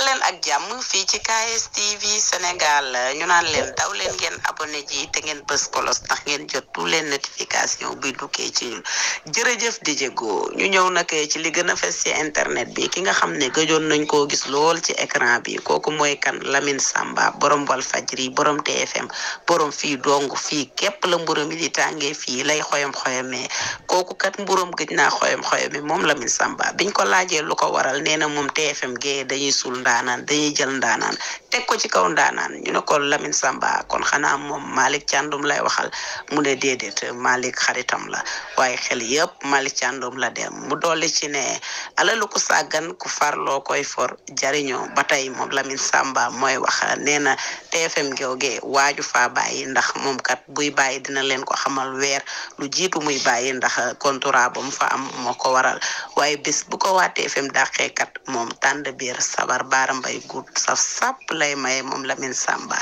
leen ak jàmm fii ci KSTV Sénégal ñu naan leen daw leen ngeen abonné ji te ngeen bës kolos ndax ngeen jot tout leen notification buy dukkee ci ñun jërëjëf di jéego ñu ñëw nag ci li gën a fes ci internet bi ki nga xam ne gëjoon nañ koo gis lool ci écran bi kooku mooy kan Lamine Samba borom Walfadjri borom TFM borom fii dong fii képp la mburum mi di tàngee fii lay xoyam-xoyamee kooku kat mburum gëj naa xoyam-xoyamee moom Lamine Samba biñ ko laajee lu ko waral nee na moom TFM gee dañuy suul ndaanaan dañuy jël ndaanaan teg ko ci kaw ndaanaan ñu ne ko Lamine Samba kon xanaa moom Malick Thiandoum lay waxal mu ne déedéet Malick xaritam la waaye xel yëpp Malick Thiandoum la dem mu dolli ci ne alalu ko sàggan ku farloo koy for jariñoo ba tey moom Lamine Samba mooy wax nee na TFM googee waaju faa bàyyi ndax moom kat buy bàyyi dina leen ko xamal weer lu jiitu muy bàyyi ndax contrat ba mu fa am moo ko waral waaye bés bu ko waa TFM dàqee kat moom tànd biir sabar baara mbay guut saf sàpp lay maye moom Lamine Samba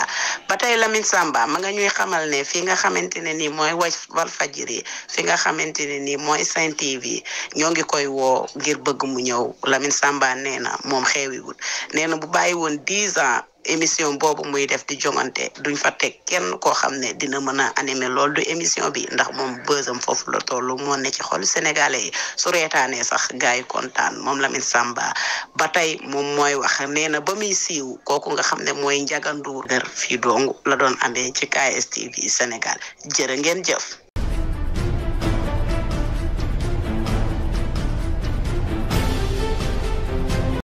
ba tey Lamine Samba ma nga ñuy xamal ne fi nga xamante ne nii mooy Walfadjri fi nga xamante ne nii mooy Sen TV ñoo ngi koy woo ngir bëgg mu ñëw Lamine Samba nee na moom xeewiwul nee na bu bàyyi woon 10 ans émission boobu muy def di jongante duñ fa teg kenn koo xam ne dina mën a animer loolu du émission bi ndax moom bësam foofu la tollu moo ne ci xol sénégalais yi su reetaanee sax gars yi kontaan moom Lamine Samba ba tey moom mooy wax nee na ba muy siiw kooku nga xam ne mooy Ndiaga Ndour fii dong la doon amee ci KSTV Sénégal jërë ngeen jëf